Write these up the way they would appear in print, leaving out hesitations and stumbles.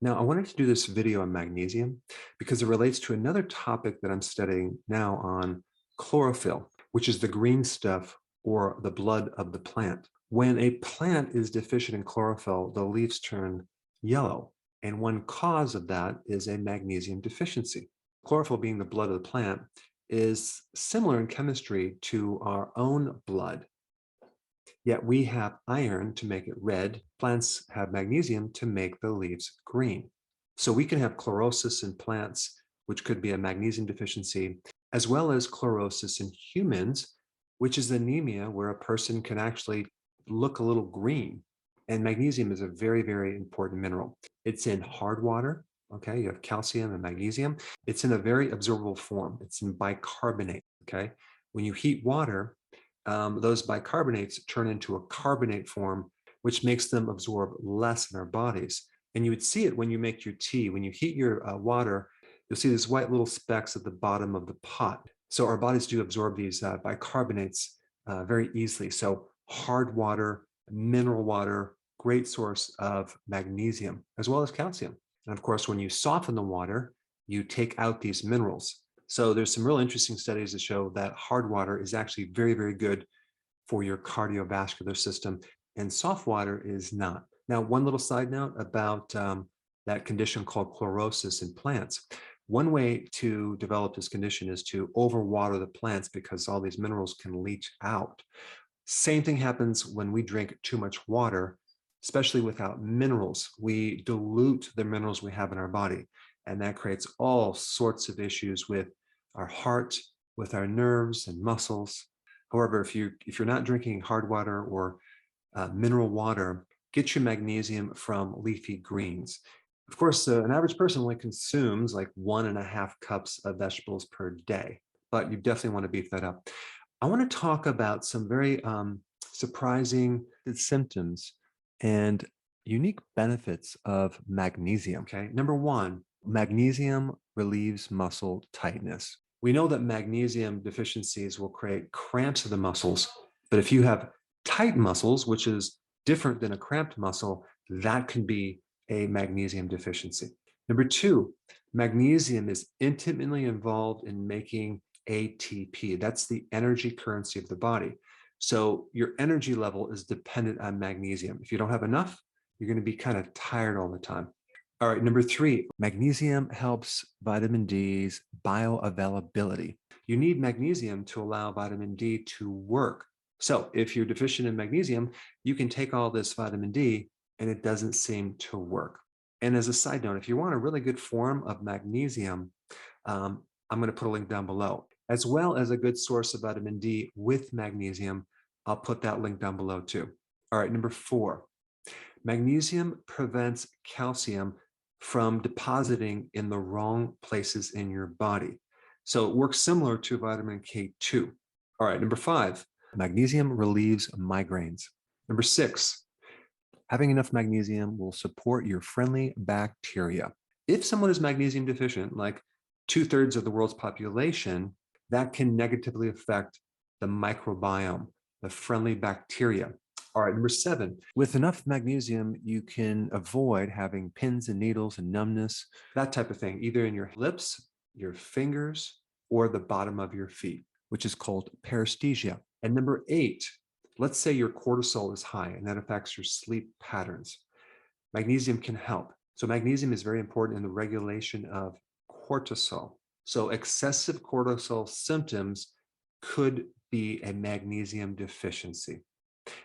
Now, I wanted to do this video on magnesium because it relates to another topic that I'm studying now on chlorophyll, which is the green stuff or the blood of the plant. When a plant is deficient in chlorophyll, the leaves turn yellow. And one cause of that is a magnesium deficiency. Chlorophyll, being the blood of the plant, is similar in chemistry to our own blood. Yet we have iron to make it red. Plants have magnesium to make the leaves green. So we can have chlorosis in plants, which could be a magnesium deficiency, as well as chlorosis in humans, which is anemia, where a person can actually look a little green. And magnesium is a very, very important mineral. It's in hard water. Okay, you have calcium and magnesium. It's in a very absorbable form. It's in bicarbonate. Okay, when you heat water, those bicarbonates turn into a carbonate form, which makes them absorb less in our bodies. And you would see it when you make your tea. When you heat your water, you'll see these white little specks at the bottom of the pot. So our bodies do absorb these bicarbonates very easily. So hard water, mineral water, great source of magnesium, as well as calcium. And of course, when you soften the water, you take out these minerals. So there's some real interesting studies that show that hard water is actually very, very good for your cardiovascular system, and soft water is not. Now, one little side note about that condition called chlorosis in plants. One way to develop this condition is to overwater the plants because all these minerals can leach out. Same thing happens when we drink too much water, especially without minerals. We dilute the minerals we have in our body, and that creates all sorts of issues with our heart, with our nerves and muscles. However, if you're not drinking hard water or mineral water, get your magnesium from leafy greens. Of course, an average person only consumes like 1.5 cups of vegetables per day, but you definitely want to beef that up. I want to talk about some very surprising symptoms and unique benefits of magnesium. Okay, number one, magnesium relieves muscle tightness. We know that magnesium deficiencies will create cramps of the muscles, but if you have tight muscles, which is different than a cramped muscle, that can be a magnesium deficiency. Number two, magnesium is intimately involved in making ATP. That's the energy currency of the body. So your energy level is dependent on magnesium. If you don't have enough, you're going to be kind of tired all the time. All right, number three, magnesium helps vitamin D's bioavailability. You need magnesium to allow vitamin D to work. So if you're deficient in magnesium, you can take all this vitamin D and it doesn't seem to work. And as a side note, if you want a really good form of magnesium, I'm going to put a link down below, as well as a good source of vitamin D with magnesium. I'll put that link down below too. All right, number four, magnesium prevents calcium from depositing in the wrong places in your body. So it works similar to vitamin K2. All right, number five, magnesium relieves migraines. Number six, having enough magnesium will support your friendly bacteria. If someone is magnesium deficient, like 2/3 of the world's population, that can negatively affect the microbiome, the friendly bacteria. All right, number seven, with enough magnesium, you can avoid having pins and needles and numbness, that type of thing, either in your lips, your fingers, or the bottom of your feet, which is called paresthesia. And number eight, let's say your cortisol is high and that affects your sleep patterns. Magnesium can help. So magnesium is very important in the regulation of cortisol. So excessive cortisol symptoms could be a magnesium deficiency.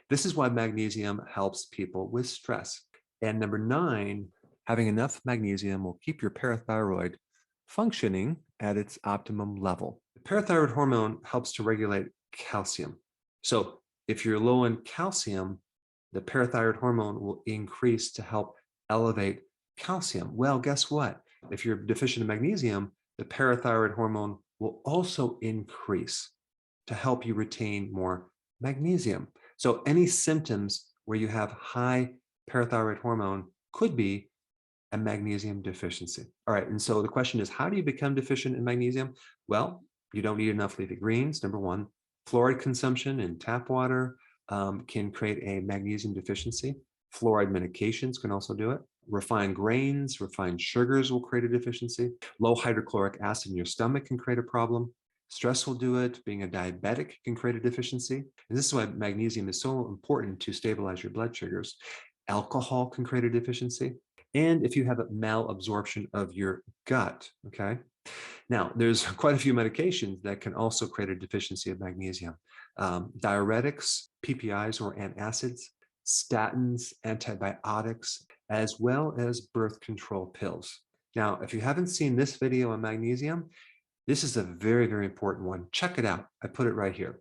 This is why magnesium helps people with stress. And number nine, having enough magnesium will keep your parathyroid functioning at its optimum level. The parathyroid hormone helps to regulate calcium. So if you're low in calcium, the parathyroid hormone will increase to help elevate calcium. Well, guess what? If you're deficient in magnesium, the parathyroid hormone will also increase to help you retain more magnesium. So any symptoms where you have high parathyroid hormone could be a magnesium deficiency. All right, and so the question is, how do you become deficient in magnesium? Well, you don't eat enough leafy greens, number one. Fluoride consumption in tap water can create a magnesium deficiency. Fluoride medications can also do it. refined grains, refined sugars will create a deficiency. Low hydrochloric acid in your stomach can create a problem. Stress will do it. Being a diabetic can create a deficiency. And this is why magnesium is so important to stabilize your blood sugars. Alcohol can create a deficiency. And if you have a malabsorption of your gut, okay? Now, there's quite a few medications that can also create a deficiency of magnesium. Diuretics, PPIs or antacids, statins, antibiotics, as well as birth control pills. Now, if you haven't seen this video on magnesium, this is a very, very important one. Check it out. I put it right here.